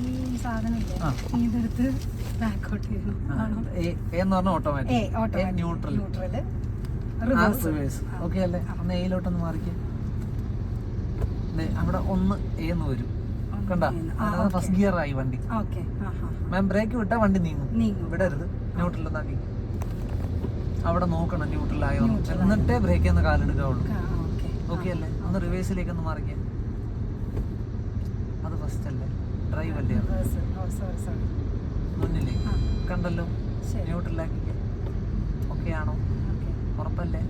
ഈ സാധനം ഇതെടുത്ത് ബാക്കോട്ട് എന്ന് പറഞ്ഞാൽ ഓട്ടോമാറ്റിക്, ന്യൂട്രൽ, റിവേഴ്സ്. ഓക്കെ അല്ലേ? ഒന്ന് എയിലോട്ടൊന്ന് മാറിക്കുക. അവിടെ ഒന്ന് എന്ന് വരും, കണ്ട? ഫസ്റ്റ് ഗിയർ ആയി വണ്ടി. മാം ബ്രേക്ക് വിട്ടാ വണ്ടി നീങ്ങും, വിടരുത്. ന്യൂട്രൽ ഒന്നാക്കി അവിടെ നോക്കണം ന്യൂട്രൽ ആയോ, എന്നിട്ടേ ബ്രേക്ക് എന്ന് കാലെടുക്കാവുള്ളൂ. ഓക്കെ അല്ലേ? ഒന്ന് റിവേഴ്സിലേക്ക് ഒന്ന് മാറിക്കുക. അത് ഫസ്റ്റ് അല്ലേ? ഡ്രൈവ് അല്ലേ? മുന്നിലേക്ക് കണ്ടല്ലോ, ന്യൂട്രലാക്കിക്ക. ഓക്കെ ആണോ? ഉറപ്പല്ലേ?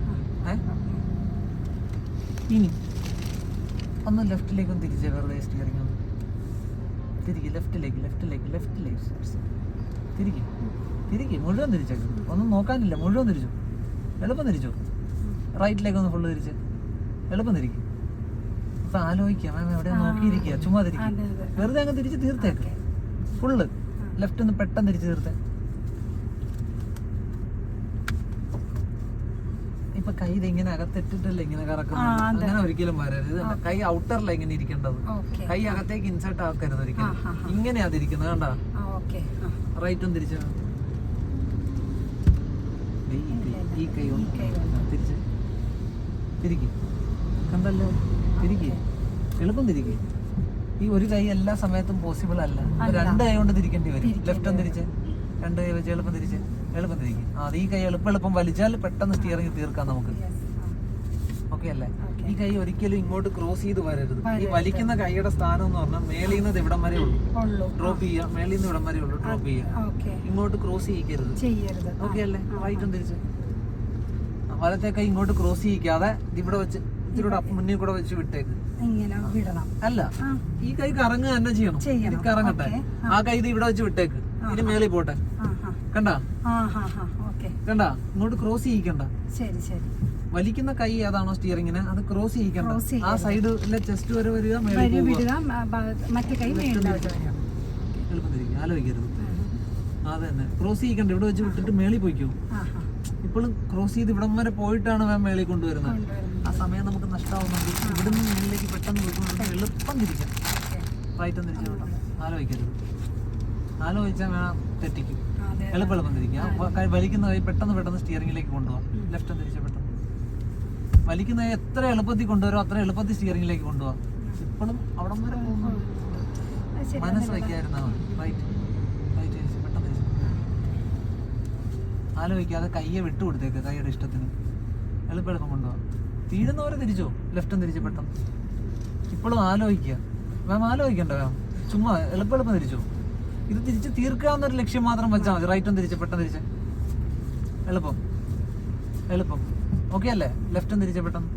ഇനി ഒന്ന് ലെഫ്റ്റിലേക്ക് ഒന്ന് തിരിച്ചേ, വെറുതെ സ്റ്റിയറിംഗ് ഒന്ന് തിരികെ, ലെഫ്റ്റിലേക്ക് തിരികെ മുഴുവൻ തിരിച്ചേക്കും. ഒന്നും നോക്കാനില്ല, മുഴുവൻ തിരിച്ചു. എളുപ്പം തിരിച്ചു. റൈറ്റിലേക്ക് ഒന്ന് ഫുള്ള് തിരിച്ച് എളുപ്പം തിരിക്കും. അപ്പൊ ആലോചിക്കാം, മാം എവിടെ നോക്കിയിരിക്കുക, ചുമ്മാ തിരിക്കും. വെറുതെ അങ്ങ് തിരിച്ച് തീർത്തേക്ക് ഫുള്ള്. ലെഫ്റ്റ് ഒന്ന് പെട്ടെന്ന് തിരിച്ച് തീർത്തേ. ഇപ്പൊ കൈ ഇങ്ങനെ അകത്തിട്ടിട്ടല്ലേ ഇങ്ങനെ കറക്കുന്നത്, അങ്ങനെ ഒരിക്കലും വരരുത്. കൈ ഔട്ടറില ഇങ്ങനെ ഇരിക്കേണ്ടത്, കൈ അകത്തേക്ക് ഇൻസേർട്ട് ആക്കരുത് ഒരിക്കലും. ഇങ്ങനെയാ തിരിക്കുന്നത്, കണ്ടാ? റൈറ്റും തിരിച്ചു. ഈ കൈ തിരിച്ച് തിരിക്കും, കണ്ടല്ലോ? തിരികെ എളുപ്പം തിരികെ. ഈ ഒരു കൈ എല്ലാ സമയത്തും പോസിബിൾ അല്ല, രണ്ട് കൈ കൊണ്ട് തിരിക്കേണ്ടി വരും. ലെഫ്റ്റ് ഒന്ന് തിരിച്ച്, രണ്ട് കൈ വെച്ച് എളുപ്പം തിരിച്ച് തിരിക്കും. ഈ കൈ എളുപ്പം വലിച്ചാൽ പെട്ടെന്ന് സ്റ്റിയറിംഗ് തീർക്കാം നമുക്ക്. ഓക്കെ അല്ലേ? ഈ കൈ ഒരിക്കലും ഇങ്ങോട്ട് ക്രോസ് ചെയ്ത് വരരുത്. ഈ വലിക്കുന്ന കൈയുടെ സ്ഥാനം എന്ന് പറഞ്ഞാൽ മേളിൽ നിന്ന് ഇവിടം വരെ ഉള്ളൂ ഡ്രോപ്പ് ചെയ്യുക, മേളിൽ നിന്ന് ഇവിടം വരെ ഉള്ളൂ ഡ്രോപ്പ് ചെയ്യുക. ഇങ്ങോട്ട് ക്രോസ് ചെയ്യരുത്. ഓക്കെ അല്ലേ? റൈറ്റും തിരിച്ച്. വലത്തെ കൈ ഇങ്ങോട്ട് ക്രോസ് ചെയ്യിക്കാതെ ഇവിടെ വെച്ച് ഇതിലൂടെ മുന്നിൽ കൂടെ വെച്ച് വിട്ടേക്ക്. അല്ല, ഈ കൈ കറങ്ങുക തന്നെ ചെയ്യണം. ഇത് കറങ്ങട്ടെ. ആ കൈ ഇത് ഇവിടെ വെച്ച് വിട്ടേക്ക്, ഇതിന് മേളിൽ പോട്ടെ. കണ്ടാ? ഇങ്ങോട്ട് ക്രോസ് ചെയ്യിക്കണ്ട. വലിക്കുന്ന കൈ ഏതാണോ സ്റ്റിയറിംഗിന്, അത് ക്രോസ് ചെയ്യിക്കണ്ട. ആ സൈഡിലെ ചെസ്റ്റ് വരെ വരിക, എളുപ്പം തിരിക്കുക. ആലോചിക്കരുത്. അത് തന്നെ, ക്രോസ് ചെയ്യിക്കണ്ട. ഇവിടെ വെച്ച് വിട്ടിട്ട് മേളിൽ പോയിക്കോ. ഇപ്പോഴും ക്രോസ് ചെയ്ത് ഇവിടം വരെ പോയിട്ടാണ് മാം മേളിൽ കൊണ്ടുവരുന്നത്. ആ സമയം നമുക്ക് നഷ്ടമാവുന്നുണ്ട്. ഇവിടുന്ന് മേളിലേക്ക് പെട്ടെന്ന് പോയിക്കൊണ്ട് എളുപ്പം തിരിക്കാം. റൈറ്റും തിരിച്ചു കേട്ടോ. ആലോചിക്കരുത്. ആലോചിച്ചാൽ വേണം തെറ്റിക്കും. എളുപ്പം തിരിക്കുക. വലിക്കുന്ന കൈ പെട്ടെന്ന് സ്റ്റിയറിംഗിലേക്ക് കൊണ്ടുപോകാം. ലെഫ്റ്റും തിരിച്ച് പെട്ടെന്ന് വലിക്കുന്ന കൈ എത്ര എളുപ്പത്തിൽ കൊണ്ടുവരും അത്ര എളുപ്പത്തിൽ സ്റ്റിയറിംഗിലേക്ക് കൊണ്ടുപോകാം. ഇപ്പോഴും അവിടം വരെ പോകുന്നു. മനസ്സ് വയ്ക്കാതിരുന്നാ മതി. റൈറ്റ് തിരിച്ച് പെട്ടെന്ന് തിരിച്ച്. ആലോചിക്കാതെ കയ്യെ വിട്ടുകൊടുത്തേക്ക് കൈയുടെ ഇഷ്ടത്തിന്. എളുപ്പം കൊണ്ടുപോകാം. തീരുന്നവരെ തിരിച്ചോ. ലെഫ്റ്റും തിരിച്ച് പെട്ടെന്ന്. ഇപ്പോഴും ആലോചിക്കുക. മാം ആലോചിക്കണ്ട മാം, ചുമ്മാ എളുപ്പം തിരിച്ചോ. ഇത് തിരിച്ച് തീർക്കാവുന്നൊരു ലക്ഷ്യം മാത്രം വെച്ചാൽ മതി. റൈറ്റും തിരിച്ച് പെട്ടെന്ന് തിരിച്ച് എളുപ്പം. ഓക്കെ അല്ലേ? ലെഫ്റ്റും തിരിച്ച് പെട്ടെന്ന്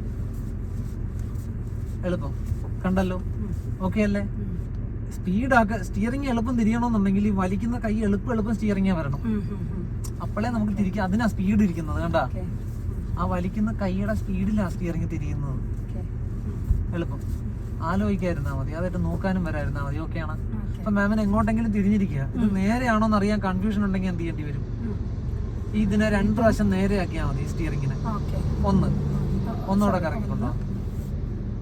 എളുപ്പം. കണ്ടല്ലോ? ഓക്കെ അല്ലേ? സ്പീഡാക്ക. സ്റ്റിയറിംഗ് എളുപ്പം തിരിയണമെന്നുണ്ടെങ്കിൽ ഈ വലിക്കുന്ന കൈ എളുപ്പം സ്റ്റിയറിംഗ് വരണം. അപ്പോഴേ നമുക്ക് തിരിക്കാം. അതിനാ സ്പീഡ് ഇരിക്കുന്നത്, കണ്ടാ? ആ വലിക്കുന്ന കൈയുടെ സ്പീഡിലാണ് സ്റ്റിയറിംഗ് തിരിയുന്നത്. എളുപ്പം. ആലോചിക്കാതിരുന്നാ മതി, അതായിട്ട് നോക്കാനും വരാതിരുന്നാ മതി. ഓക്കെ ആണ്? അപ്പൊ മാമിന് എങ്ങോട്ടെങ്കിലും തിരിഞ്ഞിരിക്കുക. ഇത് നേരെയാണോ എന്ന് അറിയാൻ കൺഫ്യൂഷൻ ഉണ്ടെങ്കിൽ എന്ത് ചെയ്യേണ്ടി വരും? ഇതിനെ 2 പ്രാവശ്യം നേരെയാക്കിയാൽ മതി. സ്റ്റിയറിംഗിനെ ഒന്നുകൂടെ കറക്കിക്കൊണ്ടോ.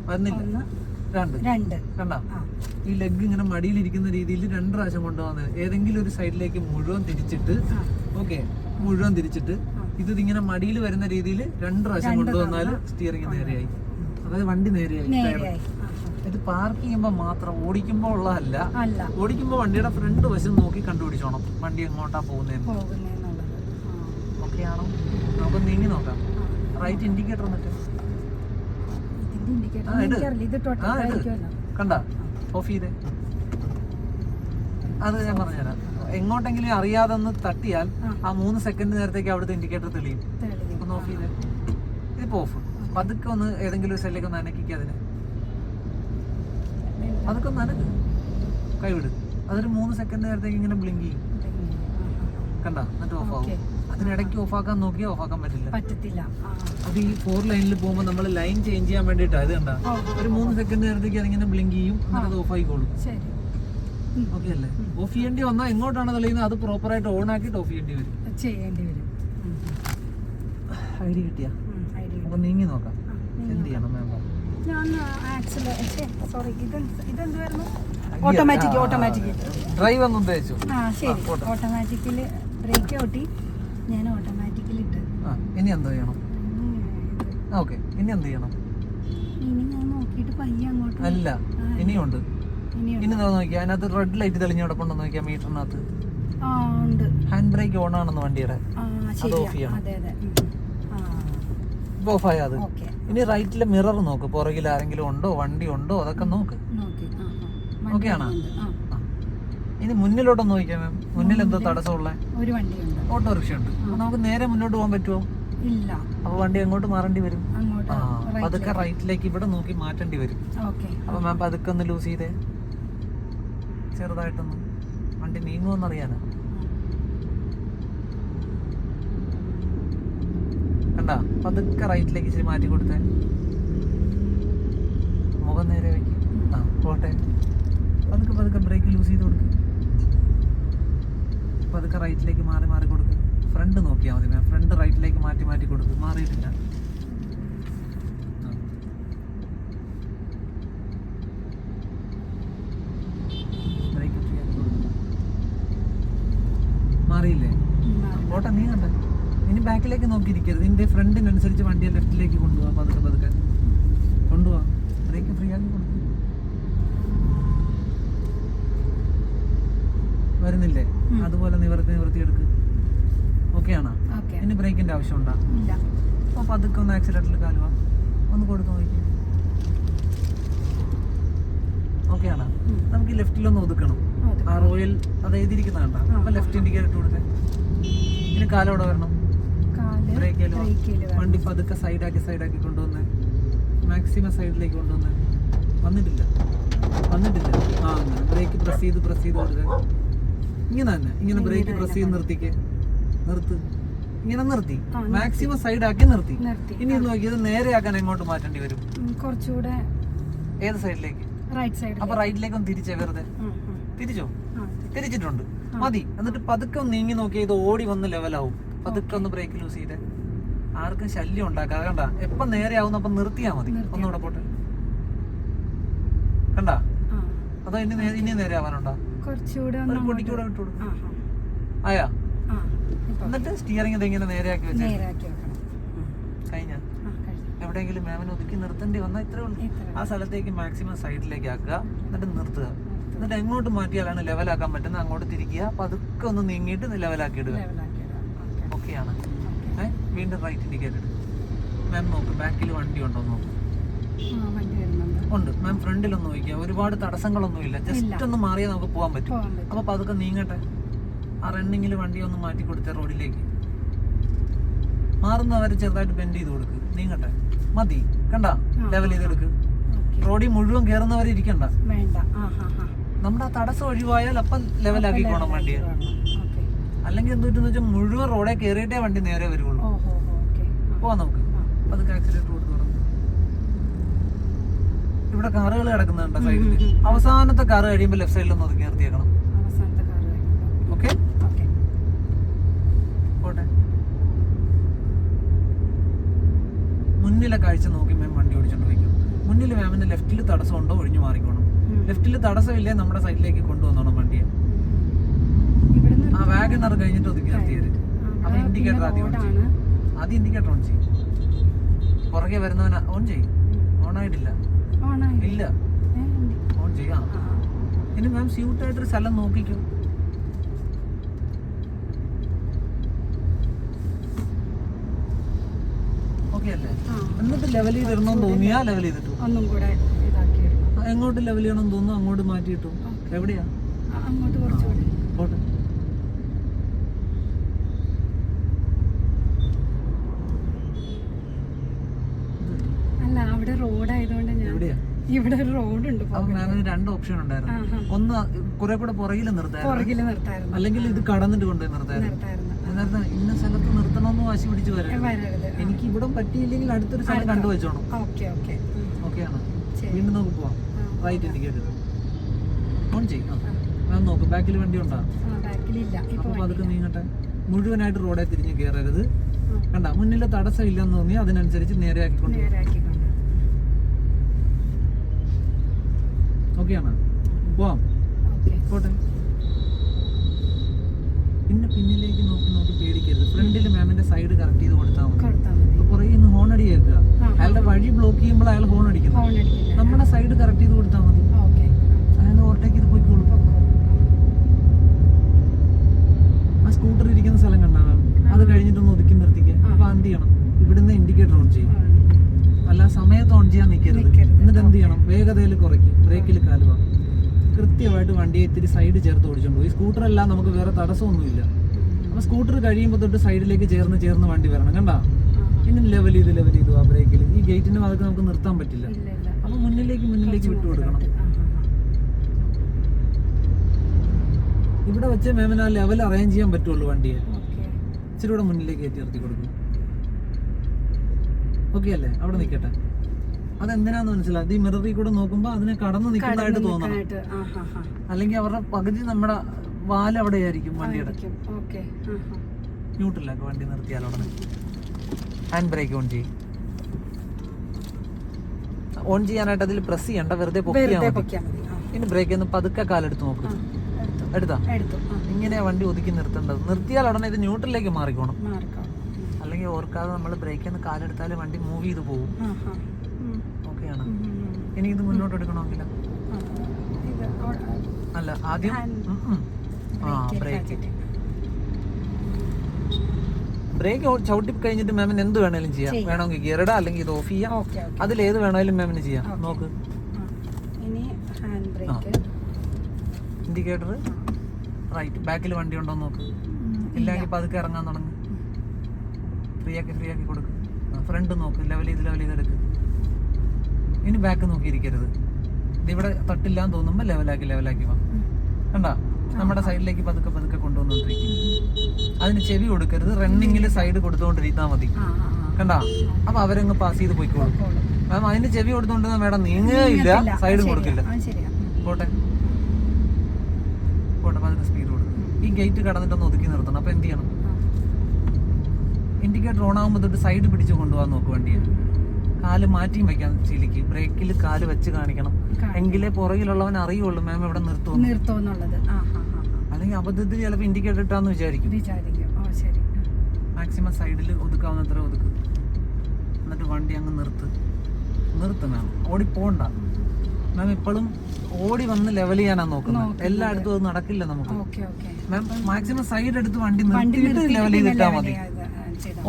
വരുന്നില്ല. 2 കണ്ടാ? ഈ ലെഗ് ഇങ്ങനെ മടിയിലിരിക്കുന്ന രീതിയിൽ 2 പ്രാവശ്യം കൊണ്ടുപോകുന്നത്. ഏതെങ്കിലും ഒരു സൈഡിലേക്ക് മുഴുവൻ തിരിച്ചിട്ട്, ഓക്കെ, മുഴുവൻ തിരിച്ചിട്ട് ഇതിങ്ങനെ മടിയിൽ വരുന്ന രീതിയിൽ 2 പ്രാവശ്യം കൊണ്ടുവന്നാൽ സ്റ്റിയറിംഗ് നേരെയായി. അതായത് വണ്ടി നേരെയായി. ഇത് പാർക്ക് ചെയ്യുമ്പോൾ മാത്രം, ഓടിക്കുമ്പോൾ ഉള്ളതല്ല. ഓടിക്കുമ്പോൾ വണ്ടിയുടെ ഫ്രണ്ട് വശം നോക്കി കണ്ടുപിടിച്ചോണം വണ്ടി എങ്ങോട്ടാ പോകുന്നതെന്ന്. ഓക്കെ ആണോ? നമുക്ക് നീങ്ങി നോക്കാം. റൈറ്റ് ഇൻഡിക്കേറ്റർ എന്നിട്ട് കണ്ട ഓഫ് ചെയ്തേ. അത് ഞാൻ പറഞ്ഞുതരാം. എങ്ങോട്ടെങ്കിലും അറിയാതെ ഒന്ന് തട്ടിയാൽ ആ 3 സെക്കൻഡ് നേരത്തേക്ക് അവിടുത്തെ ഇൻഡിക്കേറ്റർ തെളിയും. ഒന്ന് ഓഫ് ചെയ്തേ. ഇതിപ്പോ ഓഫ്. പതുക്കെ ഒന്ന് ഏതെങ്കിലും ഒരു സൈഡിലേക്ക് ഒന്ന് അനക്കിക്കുക. അതൊക്കെ ഒന്ന് അനക്ക്, കൈവിട്. അതൊരു 3 സെക്കൻഡ് നേരത്തേക്ക് ഇങ്ങനെ ബ്ലിങ്ക് ചെയ്യും. കണ്ട? എന്നിട്ട് ഓഫ് ആവും. അതിനിടയ്ക്ക് ഓഫാക്കാൻ നോക്കിയാൽ ഓഫാക്കാൻ പറ്റില്ല. അത് ഈ 4 ലൈനിൽ പോകുമ്പോൾ നമ്മൾ ലൈൻ ചേഞ്ച് ചെയ്യാൻ വേണ്ടിയിട്ടാണ്. ഇത് കണ്ട? ഒരു 3 സെക്കൻഡ് നേരത്തേക്ക് അതിങ്ങനെ ബ്ലിങ്ക് ചെയ്യും, എന്നിട്ട് അത് ഓഫ് ആയിക്കോളും. ഓക്കെ അല്ലേ? ഓഫ് ചെയ്യേണ്ടി വന്നാൽ എങ്ങോട്ടാണ് തെളിയുന്നത് അത് പ്രോപ്പറായിട്ട് ഓൺ ആക്കിയിട്ട് ഓഫ് ചെയ്യേണ്ടി വരും. ഐഡിയ കിട്ടിയ? അപ്പൊ നീങ്ങി നോക്കാം. എന്ത് ചെയ്യണം മാം? ഓട്ടോമാറ്റിക് ഡ്രൈവ് എന്ന് ഉദ്ദേശിച്ചു. ആ ശരി. ഓട്ടോമാറ്റിക്കല് ബ്രേക്ക് ഓട്ടി ഞാൻ ഓട്ടോമാറ്റിക്കലി ഇട്ട്. ഇനി എന്ത് ചെയ്യണം? ഓക്കെ, ഇനി എന്ത് ചെയ്യണം? ഇനി ഞാൻ നോക്കിയിട്ട് പയ്യെ അങ്ങോട്ട്. അല്ല, ഇനിയുണ്ട്. ഇനി നോക്കിയാ അതിനകത്ത് റെഡ് ലൈറ്റ് തെളിഞ്ഞ് കിടപ്പുണ്ടോ നോക്കിയാ മീറ്ററിനകത്ത്. ഹാൻഡ് ബ്രേക്ക് ഓൺ ആണെന്ന് വണ്ടിയുടെ, അത് ഓഫ് ചെയ്യണം. ഇപ്പൊ ഓഫായ അത്. ഇനി റൈറ്റിലെ മിറർ നോക്ക്, പുറകിൽ ആരെങ്കിലും ഉണ്ടോ, വണ്ടി ഉണ്ടോ, അതൊക്കെ നോക്ക്. ഓക്കെ ആണോ? ഇനി മുന്നിലോട്ടൊന്ന് നോക്കിയാ മാം, മുന്നിൽ എന്തോ തടസ്സമുള്ള ഓട്ടോറിക്ഷ ഉണ്ട്. നമുക്ക് നേരെ മുന്നോട്ട് പോകാൻ പറ്റുമോ? ഇല്ല. അപ്പൊ വണ്ടി എങ്ങോട്ട് മാറേണ്ടി വരും? അതൊക്കെ റൈറ്റിലേക്ക് ഇവിടെ നോക്കി മാറ്റേണ്ടി വരും. അപ്പൊ മാം അതൊക്കെ ഒന്ന് ലൂസ് ചെയ്തേ, ചെറുതായിട്ടൊന്ന്. വണ്ടി നീങ്ങുമെന്നറിയാനാ. കണ്ടാ? പതുക്കെ റൈറ്റിലേക്ക് ഇച്ചിരി മാറ്റി കൊടുത്തേ, മുഖം നേരെ വെക്കും. പോട്ടെ, പതുക്കെ പതുക്കെ ബ്രേക്ക് ലൂസ് ചെയ്ത് കൊടുക്കും. പതുക്കെ റൈറ്റിലേക്ക് മാറി മാറി കൊടുക്കും. ഫ്രണ്ട് നോക്കിയാൽ മതി മാം, ഫ്രണ്ട് റൈറ്റിലേക്ക് മാറ്റി മാറ്റി കൊടുക്കും. മാറിയിട്ടില്ല. ബ്രേക്ക് ഫ്രീ ആക്കി കൊടുക്കും. മാറിയില്ലേ? ഓട്ടം നീ കണ്ട. ഇനി ബാക്കിലേക്ക് നോക്കിയിരിക്കരുത്. ഇതിന്റെ ഫ്രണ്ടിനനുസരിച്ച് വണ്ടിയെ ലെഫ്റ്റിലേക്ക് കൊണ്ടുപോകാം. പതുക്കെ പതുക്കെ കൊണ്ടുപോവാം. ബ്രേക്ക് ഫ്രീ ആക്കി കൊടുക്കും. വരുന്നില്ലേ? അതുപോലെ നിവർത്തി എടുക്ക്. ഓക്കെ ആണോ? ഇനി ബ്രേക്കിന്റെ ആവശ്യമുണ്ടോ? അപ്പൊ പതുക്കെ ഒന്ന് ആക്സിലേറ്ററിൽ കാലുവാ, ഒന്ന് കൊടുത്തു നോക്കി. ഓക്കെ ആണോ? നമുക്ക് ഈ ലെഫ്റ്റിലൊന്ന് ഒതുക്കണം. ആ റോയൽ അത് എഴുതിയിരിക്കുന്ന കണ്ട. അപ്പൊ ലെഫ്റ്റ് ഇൻഡിക്കേറ്റർ കൊടുത്തേ. ഇനി കാലോടെ വരണം. ബ്രേക്കിലോ വണ്ടി പതുക്കെ സൈഡാക്കി കൊണ്ടുവന്നേ. മാക്സിമം സൈഡിലേക്ക് കൊണ്ടുവന്നേ. വന്നിട്ടില്ല. ആ അങ്ങനെ ബ്രേക്ക് പ്രസ് ചെയ്ത് കൊടുത്തേ. ഇങ്ങനെ തന്നെ, ഇങ്ങനെ ബ്രേക്ക് പ്രസ് ചെയ്ത് നിർത്തിക്ക്. ഇങ്ങനെ നിർത്തി മാക്സിമം സൈഡാക്കി നിർത്തി. ഇനി നോക്കിയത് നേരെയാക്കാൻ എങ്ങോട്ട് മാറ്റേണ്ടി വരും? കുറച്ചുകൂടെ. ഏത് സൈഡിലേക്ക്? Right side. അപ്പൊ റൈറ്റിലേക്ക് ഒന്ന് തിരിച്ചേ, വെറുതെ തിരിച്ചോ. തിരിച്ചിട്ടുണ്ട്, മതി. എന്നിട്ട് പതുക്കെ ഒന്ന് നീങ്ങി നോക്കിയാൽ ഇത് ഓടി വന്ന് ലെവലാവും. പതുക്കെ ഒന്ന് ബ്രേക്ക് ലൂസ് ചെയ്തേ. ആർക്കും ശല്യം ഉണ്ടാക്കാതെ. കണ്ട? എപ്പം നേരെ ആവുന്ന അപ്പം നിർത്തിയാ മതി. ഒന്നുകൂടെ പോട്ടെ. കണ്ട? അതോ ഇനി നേരെ ആവാനുണ്ടോ? ഒരു പൊടിക്കൂടെ വിട്ടു കൊടുക്കും. ആയാ? എന്നിട്ട് സ്റ്റിയറിംഗ് ഇതെങ്ങനെ നേരെയാക്കി വെച്ചേ. കഴിഞ്ഞ എവിടെയെങ്കിലും മാമിനെ ഒതുക്കി നിർത്തേണ്ടി വന്നാൽ ഇത്രേ ഉള്ളൂ. ആ സ്ഥലത്തേക്ക് മാക്സിമം സൈഡിലേക്ക് ആക്കുക. എന്നിട്ട് നിർത്തുക. എന്നിട്ട് എങ്ങോട്ട് മാറ്റിയാലാണ് ലെവലാക്കാൻ പറ്റുന്നത് അങ്ങോട്ട് തിരിക്കുക. പതുക്കെ ഒന്ന് നീങ്ങിയിട്ട് ലെവലാക്കി ഇടുക. ഓക്കെയാണ്? വീണ്ടും റൈറ്റ് ഇൻഡിക്കേറ്റർ ഇടുക. മാം നോക്ക്, ബാക്കിൽ വണ്ടി ഉണ്ടോ നോക്ക്. ഉണ്ട് മാം. ഫ്രണ്ടിലൊന്നും നോക്കിയാൽ ഒരുപാട് തടസ്സങ്ങളൊന്നും ഇല്ല. ജസ്റ്റ് ഒന്ന് മാറിയാൽ നമുക്ക് പോകാൻ പറ്റും. അപ്പൊ പതുക്കെ നീങ്ങട്ടെ. ആ റണ്ണിങ്ങിൽ വണ്ടി ഒന്ന് മാറ്റി കൊടുത്തേ. റോഡിലേക്ക് മാറുന്നവരെ ചെറുതായിട്ട് ബെൻഡ് ചെയ്ത് കൊടുക്ക്. നീങ്ങട്ടെ, മതി. കണ്ട? ലെവൽ ചെയ്തെടുക്ക്. റോഡിൽ മുഴുവൻ കയറുന്നവരെ ഇരിക്കണ്ട. നമ്മുടെ ആ തടസ്സം ഒഴിവായാൽ അപ്പം ലെവലാക്കിക്കോണം വണ്ടിയെ. അല്ലെങ്കിൽ എന്തുപറ്റെന്ന് വെച്ചാൽ മുഴുവൻ റോഡെ കയറിയിട്ടേ വണ്ടി നേരെ വരുള്ളൂ. പോവാം നമുക്ക്. പതുക്കെ ആക്സിലേറ്റർ കൊടുത്തു തുടങ്ങും. ഇവിടെ കാറുകൾ കിടക്കുന്നുണ്ട് സൈഡിൽ. അവസാനത്തെ കാറ് കഴിയുമ്പോൾ ലെഫ്റ്റ് സൈഡിൽ ഒന്ന് ഒതുക്കി നിർത്തിയേക്കണം. ഓക്കെ, പോട്ടെ. മുന്നിലെ കാഴ്ച നോക്കി മാം വണ്ടി ഓടിച്ചോണ്ട് വയ്ക്കും. മുന്നിൽ മാമിന്റെ ലെഫ്റ്റിൽ തടസ്സം ഉണ്ടോ ഒഴിഞ്ഞു മാറിക്കോണം. ലെഫ്റ്റിൽ തടസ്സമില്ലേ നമ്മുടെ സൈഡിലേക്ക് കൊണ്ടുവന്നോണം വണ്ടിയെ. ആ വാഗണർ കഴിഞ്ഞിട്ട് ഒതുക്കി നിർത്തിയത്. അപ്പൊ ഇൻഡിക്കേറ്റർ ആദ്യം ഓൺ ചെയ്യും. ആദ്യം ഇൻഡിക്കേറ്റർ ഓൺ ചെയ്യും. പുറകെ വരുന്നവന ഓൺ ചെയ്യും. ഓണായിട്ടില്ല. ഇല്ല, ഓൺ ചെയ്യാം. ഇനി മാം സ്യൂട്ടായിട്ടൊരു സ്ഥലം നോക്കിക്കോ. ഓക്കെ അല്ലേ? എന്നിട്ട് ലെവൽ ചെയ്തിടണമെന്ന് തോന്നിയാ ലെവൽ ചെയ്തിട്ടു. എങ്ങോട്ട് ലെവൽ ചെയ്യണമെന്ന് തോന്നുന്നു അങ്ങോട്ട് മാറ്റിയിട്ടു. എവിടെയാ? പോട്ടെ. അല്ല, അവിടെ റോഡ് ആയതുകൊണ്ട് എവിടെയാ? ഇവിടെ ഒരു റോഡ് ഉണ്ട്. അപ്പൊ മാമിന് രണ്ട് ഓപ്ഷൻ ഉണ്ടായിരുന്നു. ഒന്ന് കുറെ കൂടെ പുറകിൽ നിർത്തായിരുന്നു, അല്ലെങ്കിൽ ഇത് കടന്നിട്ട് കൊണ്ടുപോയി നിർത്തായിരുന്നു. ഇന്ന സ്ഥലത്ത് നിർത്തണമെന്ന് വാശി പിടിച്ച് വരരുത്. എനിക്ക് ഇവിടെ പറ്റിയില്ലെങ്കിൽ അടുത്തൊരു സ്ഥലം കണ്ടുവച്ചോണം. ഓക്കെയാണ്? വീണ്ടും നമുക്ക് പോവാം. റൈറ്റ് ഇൻഡിക്കേറ്റർ ഓൺ ചെയ്യും. മാം നോക്ക്, ബാക്കിൽ വണ്ടി ഉണ്ടോ? അപ്പൊ പതുക്കെ നീങ്ങട്ടെ. മുഴുവനായിട്ട് റോഡെ തിരിഞ്ഞ് കയറരുത്. കണ്ട? മുന്നിലെ തടസ്സം ഇല്ലെന്ന് തോന്നി അതിനനുസരിച്ച് നേരെയാക്കിക്കൊണ്ട്. ഓക്കെയാണ്? പോവാം. പോട്ടെ. സൈഡ് കറക്റ്റ് ചെയ്ത് കൊടുത്താൽ മതി. കൊടുത്താൽ മതി. പുറകെ നിന്ന് ഹോൺ അടി കേൾക്കുക. അയാളുടെ വഴി ബ്ലോക്ക് ചെയ്യുമ്പോൾ അയാൾ ഹോൺ അടിക്കുന്നു. ഹോൺ അടിക്കില്ല. നമ്മുടെ സൈഡ് കറക്റ്റ് ചെയ്ത് കൊടുത്താൽ മതി. ഓക്കെ. അയാൾ ഓവർടേക്ക് ചെയ്ത് പോയിക്കോളും. ആ സ്കൂട്ടർ ഇരിക്കുന്ന സ്ഥലം കണ്ടാകാം. അത് കഴിഞ്ഞിട്ടൊന്ന് ഒതുക്കി നിർത്തിക്കുക. അപ്പൊ എന്ത് ചെയ്യണം, ഇവിടുന്ന് ഇൻഡിക്കേറ്റർ ഓൺ ചെയ്യും. അല്ല സമയത്ത് ഓൺ ചെയ്യാൻ നിൽക്കരുത്. എന്നിട്ട് എന്ത് ചെയ്യണം, വേഗതയിൽ കുറയ്ക്കും, ബ്രേക്കിൽ കാലുക. കൃത്യമായിട്ട് വണ്ടിയെ ഇത്തിരി സൈഡ് ചേർത്ത് ഓടിച്ചോണ്ട് പോയി. സ്കൂട്ടറെല്ലാം നമുക്ക് വേറെ തടസ്സമൊന്നുമില്ല. അപ്പൊ സ്കൂട്ടർ കഴിയുമ്പോൾ തൊട്ട് സൈഡിലേക്ക് ചേർന്ന് വണ്ടി വരണം. കണ്ടാ, ഇനി ലെവൽ ചെയ്തു ആ ബ്രേക്കിൽ. ഈ ഗേറ്റിന്റെ ഭാഗത്ത് നമുക്ക് നിർത്താൻ പറ്റില്ല. അപ്പൊ മുന്നിലേക്ക് വിട്ടു കൊടുക്കണം. ഇവിടെ വെച്ച് മാമിന് ആ ലെവൽ അറേഞ്ച് ചെയ്യാൻ പറ്റുള്ളൂ. വണ്ടിയെ ഇച്ചിരി കൂടെ മുന്നിലേക്ക് കയറ്റി നിർത്തി കൊടുക്കും. ഓക്കെ അല്ലേ? അവിടെ നിൽക്കട്ടെ. അതെന്തിനാന്ന് മനസ്സിലായി. ഈ മിററിൽ കൂടെ നോക്കുമ്പോ അതിനെ കടന്നു നിൽക്കുന്നതായിട്ട് തോന്നണം. അല്ലെങ്കിൽ അവരുടെ പകുതി നമ്മുടെ വാല് അവിടെ ആയിരിക്കും വണ്ടിയുടെ. ന്യൂട്രലാക്കി വണ്ടി നിർത്തിയാൽ ഉടനെ ഹാൻഡ് ബ്രേക്ക് ഓൺ ചെയ്യും. ഓൺ ചെയ്യാനായിട്ട് അതിൽ പ്രസ് ചെയ്യണ്ട, വെറുതെ പൊക്കിയാൽ മതി. ഇനി ബ്രേക്ക് ഒന്ന് പതുക്കെ കാലെടുത്ത് നോക്കും. എടുത്താ ഇങ്ങനെയാ വണ്ടി ഒതുക്കി നിർത്തേണ്ടത്. നിർത്തിയാൽ ഉടനെ ഇത് ന്യൂട്രലിലേക്ക് മാറിക്കോണം. അല്ലെങ്കിൽ ഓർക്കാതെ നമ്മൾ ബ്രേക്കിൽ നിന്ന് കാലെടുത്താൽ വണ്ടി മൂവ് ചെയ്ത് പോകും. ഓക്കെയാണ്. ഇനി ഇത് മുന്നോട്ട് എടുക്കണമെങ്കിൽ അല്ല, ആദ്യം ബ്രേക്ക് ചവിട്ടി കഴിഞ്ഞിട്ട് മാമിന് എന്ത് വേണേലും ചെയ്യാം. വേണമെങ്കിൽ ഗിയർ ഇടാം, അല്ലെങ്കിൽ ഇത് ഓഫ് ചെയ്യാം. അതിലേത് വേണേലും മാമിന് ചെയ്യാം. നോക്ക്, ഇൻഡിക്കേറ്റർ റൈറ്റ്. ബാക്കിൽ വണ്ടി ഉണ്ടോ നോക്ക്. ഇല്ലെങ്കിൽ പതുക്കെ ഇറങ്ങാൻ തുടങ്ങും. ഫ്രീ ആക്കി കൊടുക്കും. ഫ്രണ്ട് നോക്ക്, ലെവൽ ചെയ്ത് എടുക്ക്. ഇനി ബാക്ക് നോക്കിയിരിക്കരുത്. ഇതിവിടെ തട്ടില്ലാന്ന് തോന്നുമ്പോൾ ലെവലാക്കി വാ. കണ്ടാ, നമ്മുടെ സൈഡിലേക്ക് പതുക്കെ കൊണ്ടുവന്നോണ്ടിരിക്കും. അതിന് ചെവി കൊടുക്കരുത്. റണ്ണിങ്ങിൽ സൈഡ് കൊടുത്തോണ്ടിരുന്നാ മതി. കണ്ടാ, അപ്പൊ അവരങ്ങ് പാസ് ചെയ്ത് പോയിക്കോളും. മാം അതിന് ചെവി കൊടുത്തോണ്ടിരുന്ന മേഡം നീങ്ങുകയില്ല, സൈഡ് കൊടുക്കില്ല. പോട്ടെ പതുക്കെ സ്പീഡ് കൊടുക്കും. ഈ ഗേറ്റ് കടന്നിട്ടൊന്ന് ഒതുക്കി നിർത്തണം. അപ്പൊ എന്ത് ചെയ്യണം, ഇൻഡിക്കേറ്റർ ഓൺ ആകുമ്പോൾ തൊട്ട് സൈഡ് പിടിച്ച് കൊണ്ടുപോകാൻ നോക്കും വണ്ടിയെ. കാല് മാറ്റിയും വെക്കാൻ ശീലിക്ക്. ബ്രേക്കിൽ കാല് വെച്ച് കാണിക്കണം. എങ്കിലേ പുറകിലുള്ളവൻ അറിയുള്ളൂ മാം ഇവിടെ നിർത്തുമെന്നുള്ളത്. അല്ലെങ്കിൽ അബദ്ധത്തിൽ ചിലപ്പോൾ ഇൻഡിക്കേറ്റർ ഇട്ടാന്ന് വിചാരിക്കും. മാക്സിമം സൈഡിൽ ഒതുക്കാവുന്നത്ര ഒതുക്കും. എന്നിട്ട് വണ്ടി അങ്ങ് നിർത്ത് മാം. ഓടിപ്പോണ്ട മാം. ഇപ്പോഴും ഓടി വന്ന് ലെവൽ ചെയ്യാനാണ് നോക്കുന്നത്. എല്ലായിടത്തും അത് നടക്കില്ല നമുക്ക്. മാം മാക്സിമം സൈഡ് എടുത്ത് വണ്ടി നിർത്തിയിട്ട് ലെവൽ ചെയ്തിട്ടാ മതി.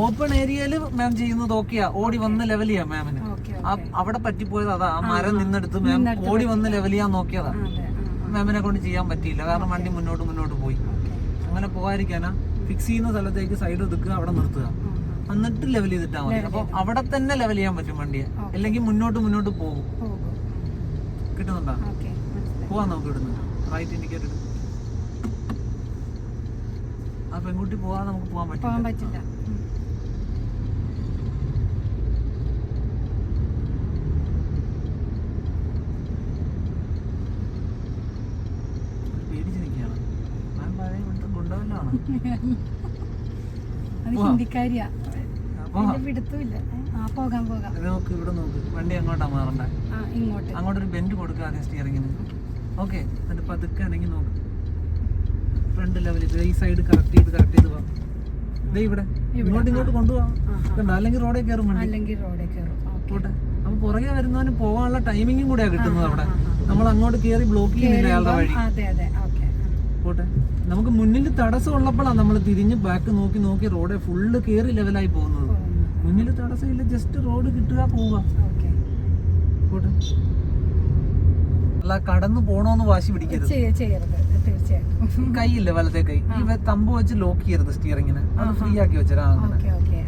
ഓപ്പൺ ഏരിയയിൽ മാം ചെയ്യുന്നത് ഓക്കെയാ. ഓടി വന്ന് ലെവൽ ചെയ്യാം മാമിന്. അവിടെ പറ്റിപ്പോയത് അതാ. ആ മരം നിന്നെടുത്ത് മാം ഓടി വന്ന് ലെവൽ ചെയ്യാൻ നോക്കിയതാ. മാമിനെ കൊണ്ട് ചെയ്യാൻ പറ്റിയില്ല. കാരണം വണ്ടി മുന്നോട്ട് പോയി. അങ്ങനെ പോകാതിരിക്കാനാ ഫിക്സ് ചെയ്യുന്ന സ്ഥലത്തേക്ക് സൈഡ് ഒതുക്കുക, അവിടെ നിർത്തുക, എന്നിട്ട് ലെവൽ ചെയ്തിട്ടാ മതി. അപ്പൊ അവിടെ തന്നെ ലെവൽ ചെയ്യാൻ പറ്റും വണ്ടിയെ. അല്ലെങ്കിൽ മുന്നോട്ട് പോകും. കിട്ടുന്നുണ്ടോ? പോവാൻ നമുക്ക് ഇടുന്നു. Right indicator. ആ പെൺകുട്ടി പോവാൻ നമുക്ക് പോകാൻ പറ്റില്ല. പേടിച്ച് നിൽക്കുകയാണ്. ഞാൻ പഴയ ഗുണ്ടവല്ലാണ്. നോക്ക്, ഇവിടെ നോക്ക്. വണ്ടി അങ്ങോട്ടാ മാറണ്ടേ? അങ്ങോട്ടൊരു ബെൻഡ് കൊടുക്കുക ആദ്യം സ്റ്റിയറിങ്ങിന്. ഓക്കെ, എന്നിട്ട് പതുക്കെ ആണെങ്കിൽ നോക്ക്. ഫ്രണ്ട് ലെവലിൽ ഈ സൈഡ് കറക്റ്റ് ചെയ്ത് പോവാം. ഇവിടെ ഇങ്ങോട്ട് കൊണ്ടുപോവാം. അല്ലെങ്കിൽ റോഡേ കയറും വണ്ടി. പോട്ടെ. അപ്പൊ പുറകെ വരുന്നവന് പോകാനുള്ള ടൈമിങ്ങും കൂടെയാ കിട്ടുന്നത്. അവിടെ നമ്മൾ അങ്ങോട്ട് കയറി ബ്ലോക്ക് ചെയ്യുന്നില്ല അയാളുടെ വഴി. പോട്ടെ. നമുക്ക് മുന്നിൽ തടസ്സം ഉള്ളപ്പോഴാണ് നമ്മൾ തിരിഞ്ഞ് ബാക്ക് നോക്കി റോഡെ ഫുള്ള് കയറി ലെവലായി പോകുന്നത്. മുന്നിൽ തടസ്സമില്ല, ജസ്റ്റ് റോഡ് കിട്ടുക, പോവുക. പോട്ടെ. അല്ല, കടന്നു പോണോന്ന് വാശി പിടിക്കരുത്. കൈയില്ല, വലത്തെ കൈ. ഈ തമ്പ് വെച്ച് ലോക്ക് ചെയ്യരുത് സ്റ്റിയറിങ്ങിന്. അത് ഫ്രീ ആക്കി വെച്ചാൽ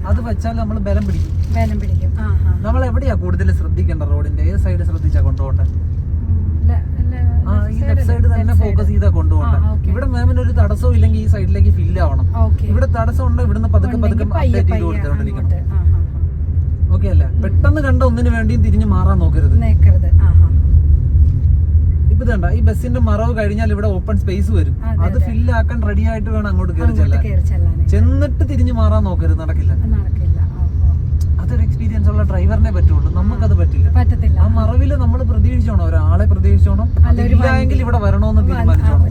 അത് വെച്ചാൽ നമ്മൾ ബലം പിടിക്കും. നമ്മൾ എവിടെയാ കൂടുതൽ ശ്രദ്ധിക്കേണ്ട? റോഡിന്റെ ഏത് സൈഡ് ശ്രദ്ധിച്ചാ കൊണ്ടുപോകണ്ടേ? ഈ ലെഫ്റ്റ് സൈഡ് തന്നെ ഫോക്കസ് ചെയ്താ കൊണ്ടുപോകണ്ടേ? ഇവിടെ മാമിന് ഒരു തടസ്സവും ഇല്ലെങ്കിൽ ഈ സൈഡിലേക്ക് ഫില്ല് ആവണം. ഇവിടെ തടസ്സം ഉണ്ട്, ഇവിടുന്ന് പതുക്കെ അപ്ഡേറ്റ് ചെയ്ത് കൊടുത്തോണ്ടിരിക്കണം. ഓക്കെ അല്ലേ? പെട്ടെന്ന് കണ്ട ഒന്നിനു വേണ്ടിയും തിരിഞ്ഞ് മാറാൻ നോക്കരുത്. ഇപ്പൊ ഇതണ്ട, ഈ ബസ്സിന്റെ മറവ് കഴിഞ്ഞാൽ ഇവിടെ ഓപ്പൺ സ്പേസ് വരും. അത് ഫില്ല് ആക്കാൻ റെഡി ആയിട്ട് വേണം അങ്ങോട്ട് കയറി ചെല്ലാൻ. ചെന്നിട്ട് തിരിഞ്ഞു മാറാൻ നോക്കരുത്. നടക്കില്ല. അതൊരു എക്സ്പീരിയൻസ് ഉള്ള ഡ്രൈവറിനെ പറ്റുള്ളൂ. നമുക്കത് പറ്റില്ല. ആ മറവില് നമ്മൾ പ്രതീക്ഷിച്ചോണം, ഒരാളെ പ്രതീക്ഷിച്ചോണം. അതില്ലെങ്കിൽ ഇവിടെ വരണോന്ന് തീരുമാനിച്ചോണം.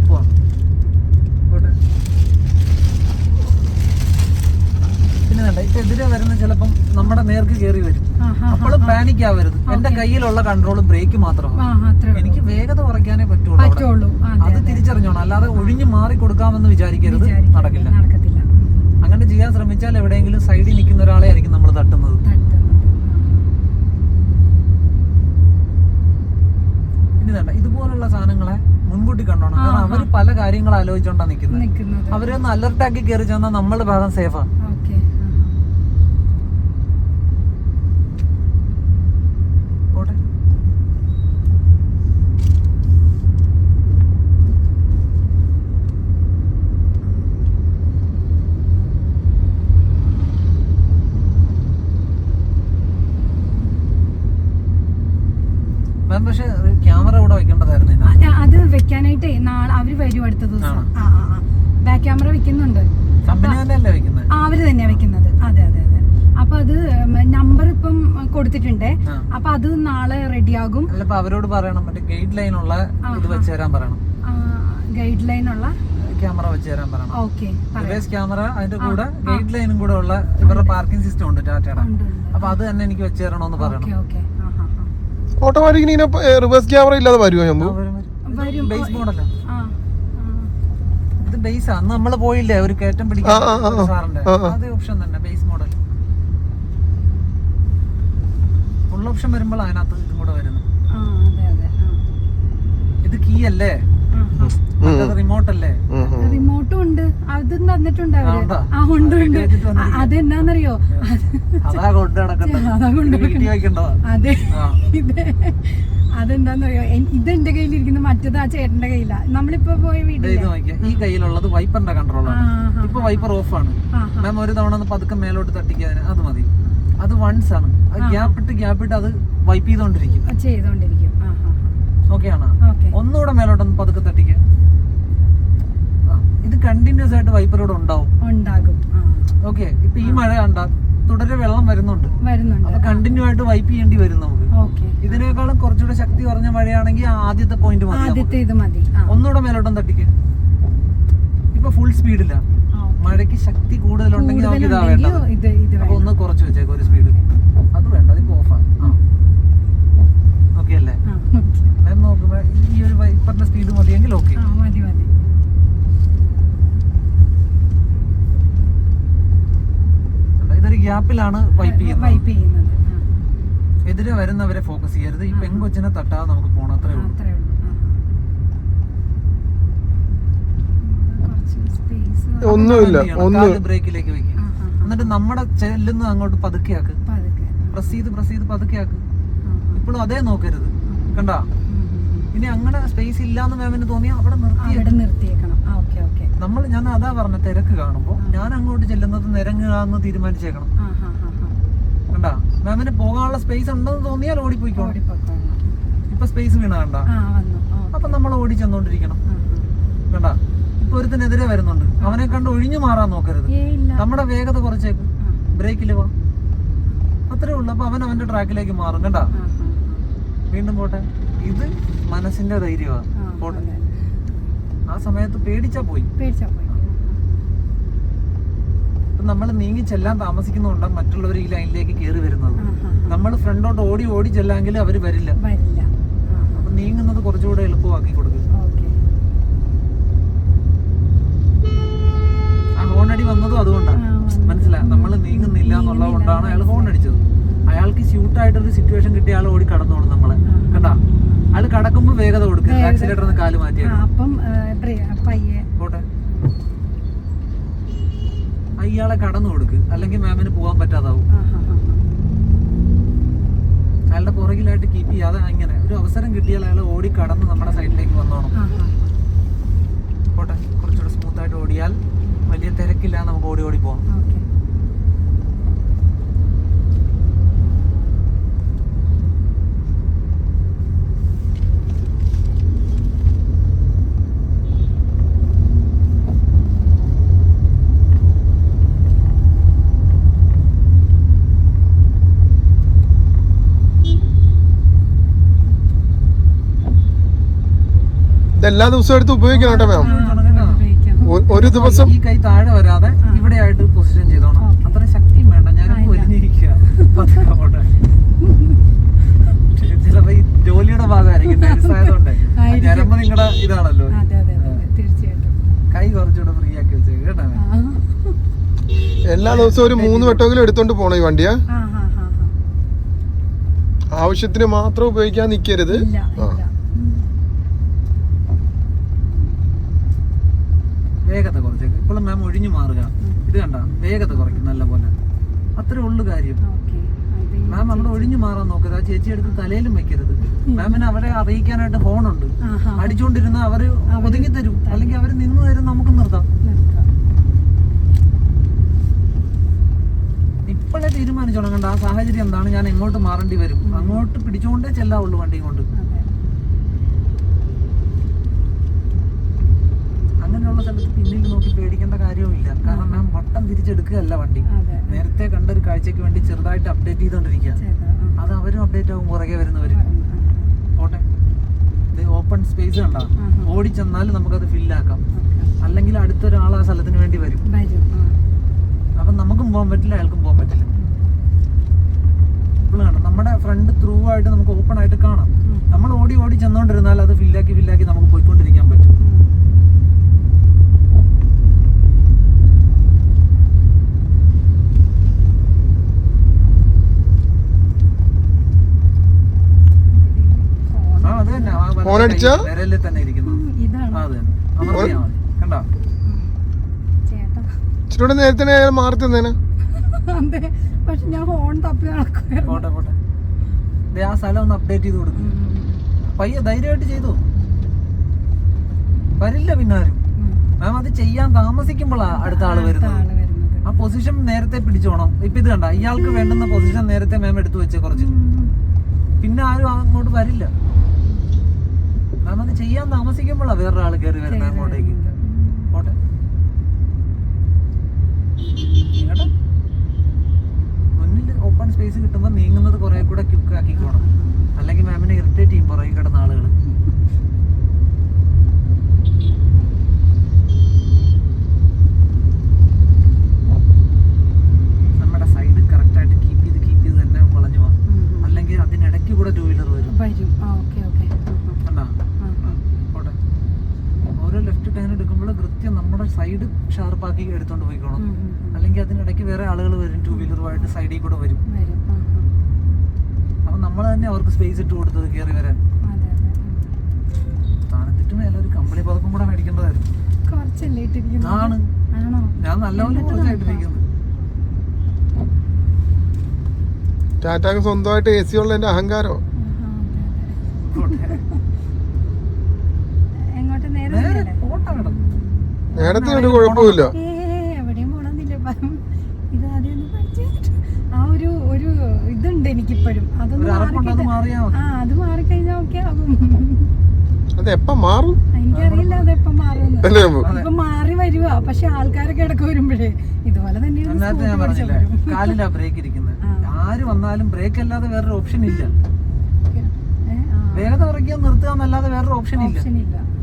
പോവാം. പാനിക് ആവരുത്. എന്റെ കയ്യിലുള്ള കൺട്രോൾ ബ്രേക്ക് മാത്രമാണ്. എനിക്ക് വേഗത കുറയ്ക്കാനേ പറ്റുള്ളൂ. അത് തിരിച്ചറിഞ്ഞോണം. അല്ലാതെ ഒഴിഞ്ഞു മാറി കൊടുക്കാമെന്ന് വിചാരിക്കരുത്. നടക്കില്ല. അങ്ങനെ ചെയ്യാൻ ശ്രമിച്ചാൽ എവിടെയെങ്കിലും സൈഡിൽ നിൽക്കുന്ന ഒരാളെ ആയിരിക്കും നമ്മൾ തട്ടുന്നത്. ഇനി വേണ്ട, ഇതുപോലുള്ള സാധനങ്ങളെ മുൻകൂട്ടി കണ്ടോണം. കാരണം അവര് പല കാര്യങ്ങൾ ആലോചിച്ചോണ്ടാ നിൽക്കുന്നത്. അവരൊന്ന് അലർട്ടാക്കി കയറി ചെന്നാൽ നമ്മളുടെ ഭാഗം സേഫാ. പക്ഷെ ക്യാമറ ഇവിടെ വെക്കേണ്ടതായിരുന്നു. അത് വെക്കാനായിട്ടേ നാളെ അവര് വരും അടുത്ത ദിവസം. ബാക്ക് ക്യാമറ വെക്കുന്നുണ്ട്. കമ്പനി തന്നെയല്ലേ വെക്കുന്നത്? അവര് തന്നെയാ വെക്കുന്നത്. അതെ അതെ അതെ. അപ്പൊ അത് നമ്പർ ഇപ്പം കൊടുത്തിട്ടുണ്ട്. അപ്പൊ അത് നാളെ റെഡിയാകും. അല്ലപ്പോ അവരോട് പറയണം, മറ്റേ ഗൈഡ് ലൈൻ ഉള്ള ഇത് വെച്ച് തരാൻ പറയണം. ഗൈഡ് ലൈൻ ഉള്ള ക്യാമറ വെച്ച് തരാൻ പറയണം. ഓക്കെ. റിവേഴ്സ് ക്യാമറ, അതിന്റെ കൂടെ ഗൈഡ് ലൈനും കൂടെ ഉള്ള ഇവരുടെ പാർക്കിംഗ് സിസ്റ്റം ഉണ്ട് ടാറ്റയുടെ. അപ്പൊ അത് തന്നെ എനിക്ക് വെച്ച് തരണമെന്ന് പറയണം. ഓട്ടോമാറ്റിക് റിവേഴ്സ് ക്യാമറ ഇല്ലാതെ വരുമോ? ബേസ് മോഡലാ ഇത്. ബേസ് അന്ന് നമ്മള് പോയില്ലേ ഒരു കയറ്റം പിടിക്കാൻ സാറിന്റെ അതേ ഓപ്ഷൻ തന്നെ, ബേസ് മോഡൽ. ഫുൾ ഓപ്ഷൻ വരുമ്പോൾ അതിനകത്ത് ഇതും കൂടെ വരുന്നു. ഇത് കീ അല്ലേ, റിമോട്ട് അല്ലേ? റിമോട്ടും ഉണ്ട്, അതും തന്നിട്ടുണ്ട് അവര്. ഉണ്ട് അതെന്നാന്നറിയോ, അതാ കൊണ്ട് അതെ അതെന്താന്നറിയോ, ഇത് എന്റെ കയ്യിലിരിക്കുന്ന, മറ്റേത് ആ ചേട്ടന്റെ കയ്യിലാ. നമ്മളിപ്പോ പോയ വീട്ടിൽ ഈ കയ്യിലുള്ളത് വൈപ്പറിന്റെ കൺട്രോളാണ്. ഇപ്പൊ വൈപ്പർ ഓഫ് ആണ്. മാം ഒരു തവണ ഒന്ന് പതുക്കെ മേലോട്ട് തട്ടിക്കാന് അത് മതി. അത് വൺസ് ആണ്. ഗ്യാപ്പിട്ട് അത് വൈപ്പ് ചെയ്തോണ്ടിരിക്കും. ഓക്കെ ആണോ? ഒന്നുകൂടെ മേലോട്ടൊന്ന് പതുക്കെ തട്ടിക്കുക. ഇത് കണ്ടിന്യൂസ് ആയിട്ട് വൈപ്പറോട് ഉണ്ടാകും. ഓക്കെ. ഇപ്പൊ ഈ മഴ കണ്ടാ തുടരെ വെള്ളം വരുന്നുണ്ട്. അപ്പൊ കണ്ടിന്യൂ ആയിട്ട് വൈപ്പ് ചെയ്യേണ്ടി വരും നമുക്ക്. ഇതിനേക്കാളും കുറച്ചുകൂടെ ശക്തി കുറഞ്ഞ മഴയാണെങ്കിൽ ആദ്യത്തെ പോയിന്റ് മതി. ഒന്നുകൂടെ മേലോട്ടം തട്ടിക്കുക. ഇപ്പൊ ഫുൾ സ്പീഡില്ല. മഴയ്ക്ക് ശക്തി കൂടുതലുണ്ടെങ്കിൽ നമുക്ക് ഇതാ വേണ്ടത്. അപ്പൊ ഒന്ന് കുറച്ച് വെച്ചേക്കും ഒരു സ്പീഡ്. അത് വേണ്ട, അതിപ്പോ ഓഫാണ്. ഓക്കെ അല്ലേ? മാം നോക്കുമ്പോ ഈ ഒരു വൈപ്പറിന്റെ സ്പീഡ് മതിയെങ്കിൽ ഓക്കെ. ഇതൊരു ഗ്യാപ്പിലാണ് വൈപ്പ് ചെയ്യുന്നത്. എതിരെ വരുന്നവരെ ഫോക്കസ് ചെയ്യരുത്. ഈ പെൺകൊച്ചിനെ തട്ടാതെ നമുക്ക് പോകണം. അത്രേ ഉള്ളൂ. ബ്രേക്കിലേക്ക് വെക്കും. എന്നിട്ട് നമ്മുടെ ചെല്ലുന്നത് അങ്ങോട്ട് പതുക്കെയാക്ക്. പ്രസ് ചെയ്ത് പതുക്കെയാക്ക്. ഇപ്പോഴും അതേ നോക്കരുത്. കണ്ടാ? ഇനി അങ്ങനെ സ്പേസ് ഇല്ലാന്ന് മാമിന് തോന്നിയാൽ അവിടെ നിർത്തിയേക്കണം. ഞാൻ അതാ പറഞ്ഞ, തിരക്ക് കാണുമ്പോ ഞാൻ അങ്ങോട്ട് ചെല്ലുന്നത് നിരങ്ങുകയെന്ന് തീരുമാനിച്ചേക്കണം. കണ്ടാ? മാമിന് പോകാനുള്ള സ്പേസ് ഉണ്ടെന്ന് തോന്നിയാൽ ഓടിപ്പോയിക്കോണം. ഇപ്പൊ സ്പേസ് വീണ കണ്ട? അപ്പൊ നമ്മൾ ഓടി ചെന്നോണ്ടിരിക്കണം. കണ്ടാ? ഇപ്പൊ ഒരുത്തിനെതിരെ വരുന്നുണ്ട്, അവനെ കണ്ട് ഒഴിഞ്ഞു മാറാൻ നോക്കരുത്. നമ്മുടെ വേഗത കുറച്ചേക്ക്, ബ്രേക്കില് വാ. അത്രേ ഉള്ളു. അപ്പൊ അവൻ അവന്റെ ട്രാക്കിലേക്ക് മാറും. കണ്ടാ? വീണ്ടും പോട്ടെ. ഇത് മനസ്സിന്റെ ധൈര്യമാണ്. പോട്ടെ. ആ സമയത്ത് പേടിച്ചാ പോയി. നമ്മൾ നീങ്ങി ചെല്ലാൻ താമസിക്കുന്നുണ്ടാകും മറ്റുള്ളവർ ഈ ലൈനിലേക്ക് കയറി വരുന്നത്. നമ്മൾ ഫ്രണ്ടോട്ട് ഓടി ചെല്ലാമെങ്കിൽ അവര് വരില്ല. അപ്പൊ നീങ്ങുന്നത് കുറച്ചുകൂടെ എളുപ്പമാക്കി കൊടുക്കും. ആ ഹോണടി വന്നതും അതുകൊണ്ടാണ്. മനസ്സിലായി? നമ്മൾ നീങ്ങുന്നില്ല എന്നുള്ളത് കൊണ്ടാണ് അയാൾ ഹോൺ അടിച്ചത്. അയാൾക്ക് സ്യൂട്ടായിട്ടൊരു സിറ്റുവേഷൻ കിട്ടിയ ആൾ ഓടി കടന്നോളും നമ്മളെ. കണ്ടാ? അയാൾ കടക്കുമ്പോ വേഗത കൊടുക്കുക. ആക്സിലേറ്ററിന് കാല് മാറ്റിയേക്കും. പോട്ടെ. അയാളെ കടന്നു കൊടുക്ക്, അല്ലെങ്കിൽ മാമിന് പോകാൻ പറ്റാതാവും. അയാളുടെ പുറകിലായിട്ട് കീപ്പ് ചെയ്യാതെ അങ്ങനെ ഒരു അവസരം കിട്ടിയാൽ അയാൾ ഓടി കടന്ന് നമ്മുടെ സൈഡിലേക്ക് വന്നോണം. പോട്ടെ. കുറച്ചുകൂടെ സ്മൂത്ത് ആയിട്ട് ഓടിയാൽ വലിയ തിരക്കില്ല, നമുക്ക് ഓടി പോകാം. എല്ലാ ദിവസവും എടുത്ത് ഉപയോഗിക്കണം കേട്ടോ മാം. ഒരു ദിവസം ഈ കൈ താഴെ വരാതെ ഇവിടെ ആയിട്ട് പൊസിഷൻ ചെയ്തോണം. അത്ര ശക്തിയും വേണ്ട. ഞാനിപ്പോ ഒലിഞ്ഞിരിക്കുക. ജോലിയുടെ ഭാഗമായിരിക്കും നഴ്സായതുകൊണ്ട് ഞരമ്പ് നിങ്ങളുടെ ഇതാണല്ലോ. അതെ അതെ അതെ തീർച്ചയായിട്ടും. കൈ കുറച്ചുകൂടെ ഫ്രീ ആക്കി വെച്ചേക്ക് കേട്ടോ. എല്ലാ ദിവസവും ഒരു 3 വട്ടമെങ്കിലും എടുത്തോണ്ട് പോണോ ഈ വണ്ടിയാ? ആ ആ ആ ആവശ്യത്തിന് മാത്രം ഉപയോഗിക്കാൻ നിൽക്കരുത്. ഇല്ല ഇല്ല. വേഗത കുറച്ചേക്ക്. ഇപ്പോഴും മാം ഒഴിഞ്ഞു മാറുക. ഇത് കണ്ട വേഗത കുറയ്ക്കും നല്ല പോലെ. അത്രേ ഉള്ളു കാര്യം. ഓക്കെ. മാം അവിടെ ഒഴിഞ്ഞു മാറാൻ നോക്കരുത്. ആ ചേച്ചി എടുത്ത് തലയിലും വെക്കരുത്. മാമിന് അവരെ അറിയിക്കാനായിട്ട് ഫോണുണ്ട്. അടിച്ചോണ്ടിരുന്ന അവര് ഒതുങ്ങി തരും, അല്ലെങ്കിൽ അവര് നിന്ന് തരും, നമുക്ക് നിർത്താം. ഇപ്പോഴേ തീരുമാനിച്ചോണം കണ്ട ആ സാഹചര്യം എന്താണ്, ഞാൻ എങ്ങോട്ട് മാറേണ്ടി വരും, അങ്ങോട്ട് പിടിച്ചോണ്ടേ ചെല്ലാവുള്ളൂ വണ്ടിയും കൊണ്ട്. അങ്ങനെയുള്ള സ്ഥലത്ത് പിന്നിൽ നോക്കി പേടിക്കേണ്ട കാര്യവുമില്ല. കാരണം മാം വട്ടം തിരിച്ചെടുക്കുകയല്ല വണ്ടി. നേരത്തെ കണ്ടൊരു കാഴ്ചക്ക് വേണ്ടി ചെറുതായിട്ട് അപ്ഡേറ്റ് ചെയ്തോണ്ടിരിക്കുക. അത് അവരും അപ്ഡേറ്റ് ആവും പുറകെ വരുന്നവര്. പോട്ടെ, ഓപ്പൺ സ്പേസ് കണ്ട ഓടിച്ചെന്നാൽ നമുക്കത് ഫില്ലാക്കാം. അല്ലെങ്കിൽ അടുത്തൊരാൾ ആ സ്ഥലത്തിന് വേണ്ടി വരും. അപ്പം നമുക്കും പോകാൻ പറ്റില്ല, അയാൾക്കും പോകാൻ പറ്റില്ല. ഇപ്പോൾ കാണാം നമ്മുടെ ഫ്രണ്ട് ത്രൂ ആയിട്ട് നമുക്ക് ഓപ്പൺ ആയിട്ട് കാണാം. നമ്മൾ ഓടി ഓടി ചെന്നോണ്ടിരുന്നാൽ അത് ഫില്ലാക്കി നമുക്ക് പോയിക്കൊണ്ടിരിക്കാൻ പറ്റും. ഫോണടിച്ചാൽ തന്നെ ഇരിക്കുന്നു. കണ്ടോ ഇച്ചിരൂടെ നേരത്തെ മാറി തന്നേനെ. പക്ഷെ ഞാൻ ഫോൺ തപ്പി നടക്കും. പോട്ടെ പോട്ടെ, ആ സ്ഥലം ഒന്ന് അപ്ഡേറ്റ് ചെയ്ത് കൊടുക്കും. പയ്യെ ധൈര്യമായിട്ട് ചെയ്തു വരില്ല പിന്നാരും. മാം അത് ചെയ്യാൻ താമസിക്കുമ്പോഴാ അടുത്ത ആള് വരുന്നത്. ആ പൊസിഷൻ നേരത്തെ പിടിച്ചോണം. ഇപ്പൊ ഇത് കണ്ട ഇയാൾക്ക് വേണ്ടുന്ന പൊസിഷൻ നേരത്തെ മാം എടുത്തു വെച്ചേ കുറച്ച്, പിന്നെ ആരും അങ്ങോട്ട് വരില്ല. മാം അത് ചെയ്യാൻ താമസിക്കുമ്പോഴാ വേറൊരാൾ കയറി വരുന്നത് അങ്ങോട്ടേക്ക്. പോട്ടെ, മുന്നിൽ ഓപ്പൺ സ്പേസ് കിട്ടുമ്പോൾ നീങ്ങുന്നത് കുറെ കൂടെ ക്വിക്ക് ആക്കിക്കോണം, അല്ലെങ്കിൽ മാമിനെ ഇറിറ്റേറ്റ് ചെയ്യും പുറകെ കിടന്ന ആളുകൾ. നമ്മുടെ സൈഡ് കറക്റ്റ് ആയിട്ട് കീപ്പ് ചെയ്ത് തന്നെ വളഞ്ഞു പോവാം, അല്ലെങ്കിൽ അതിനിടയ്ക്ക് കൂടെ 2 വീലർ വരും. കണ്ടാ പോട്ടെ, ഓരോ ലെഫ്റ്റ് ടേൺ എടുക്കുമ്പോൾ കൃത്യം നമ്മുടെ സൈഡ് ഷാർപ്പാക്കി എടുത്തോണ്ട് പോയിക്കോണം, അല്ലെങ്കിൽ അതിനിടയ്ക്ക് വേറെ ആളുകൾ വരും 2 വീലറുമായിട്ട് സൈഡിൽ കൂടെ വരും. അപ്പൊ നമ്മൾ തന്നെ അവർക്ക് സ്പേസ് ഇട്ട് കൊടുത്തത് കയറി വരാൻ. സ്ഥാനത്തിട്ട് മേലെ ഒരു കമ്പനി പതക്കം കൂടെ മേടിക്കേണ്ടതായിരുന്നു. ആണ്, ഞാൻ നല്ലപോലെ കുറച്ചായിട്ടിരിക്കുന്നത്. ടാറ്റാക്ക് സ്വന്തമായിട്ട് AC ഉള്ളതിന്റെ അഹങ്കാരോ. നേരത്തെ ഒരു കുഴപ്പമില്ല. ആ ഒരു ഇതുണ്ട് എനിക്കിപ്പോഴും. അത് മാറിക്കഴിഞ്ഞാൽ ഓക്കെ ആകും. അതെപ്പം മാറും എനിക്കറിയില്ല അതെപ്പം മാറുമെന്ന്. ഇപ്പൊ മാറി വരുക, പക്ഷെ ആൾക്കാരൊക്കെ ഇടക്ക് വരുമ്പോഴേ ഇതുപോലെ തന്നെയാണ്. കാലിലാ ബ്രേക്ക് ഇരിക്കുന്നത്. ആര് വന്നാലും ബ്രേക്ക് അല്ലാതെ വേറൊരു ഓപ്ഷൻ ഇല്ല. വേഗത കുറയ്ക്കുക നിർത്തുക എന്നല്ലാതെ വേറൊരു ഓപ്ഷൻ ഇല്ല.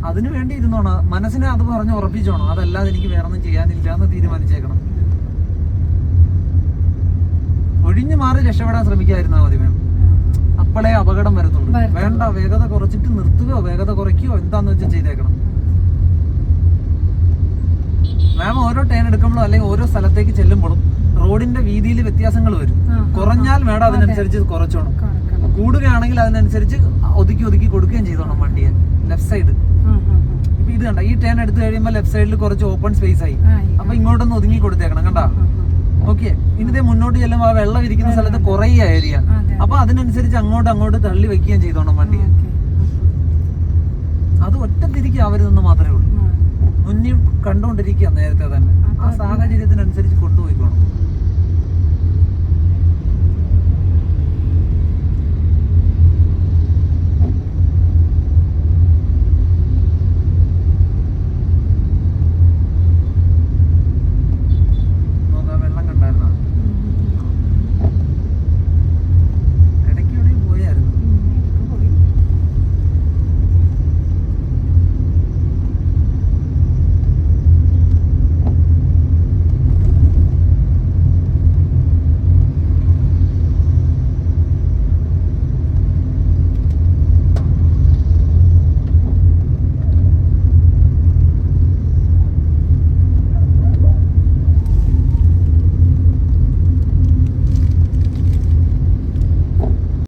അതിനു വേണ്ടി ഇരുന്നോണം, മനസ്സിനെ അത് പറഞ്ഞ് ഉറപ്പിച്ചോണം. അതല്ലാതെ എനിക്ക് വേറൊന്നും ചെയ്യാനില്ല എന്ന് തീരുമാനിച്ചേക്കണം. ഒഴിഞ്ഞു മാറി രക്ഷപ്പെടാൻ ശ്രമിക്കാതിരുന്നാ മതി മാം. അപ്പോഴേ അപകടം വരത്തുള്ളൂ. വേണ്ട, വേഗത കുറച്ചിട്ട് നിർത്തുകയോ വേഗത കുറയ്ക്കുകയോ എന്താന്ന് വെച്ചാൽ ചെയ്തേക്കണം. മാം ഓരോ ടേൺ എടുക്കുമ്പോഴും അല്ലെങ്കിൽ ഓരോ സ്ഥലത്തേക്ക് ചെല്ലുമ്പോഴും റോഡിന്റെ വീതിയിൽ വ്യത്യാസങ്ങൾ വരും. കുറഞ്ഞാൽ മേഡം അതിനനുസരിച്ച് കുറച്ചോണം, കൂടുകയാണെങ്കിൽ അതിനനുസരിച്ച് ഒതുക്കി കൊടുക്കുകയും ചെയ്തോണം വണ്ടിയെ. ലെഫ്റ്റ് സൈഡ് ഇപ്പൊ ഇത് കണ്ട, ഈ ടേൺ എടുത്തു കഴിയുമ്പോൾ ലെഫ്റ്റ് സൈഡിൽ കുറച്ച് ഓപ്പൺ സ്പേസ് ആയി. അപ്പൊ ഇങ്ങോട്ടൊന്ന് ഒതുങ്ങി കൊടുത്തേക്കണം. കണ്ടാ ഓക്കെ. ഇനി മുന്നോട്ട് ചെല്ലുമ്പോൾ ആ വെള്ളം ഇരിക്കുന്ന സ്ഥലത്ത് കുറയുക ഏരിയ. അപ്പൊ അതിനനുസരിച്ച് അങ്ങോട്ട് തള്ളി വെക്കുകയും ചെയ്തോണം വണ്ടിയെ. അത് ഒറ്റ തിരിക്കുക അവരിതൊന്നും മാത്രമേ ഉള്ളൂ. മുന്നിൽ കണ്ടുകൊണ്ടിരിക്കുക നേരത്തെ തന്നെ. ആ സാഹചര്യത്തിനനുസരിച്ച് കൊണ്ടുപോയിക്കോണം.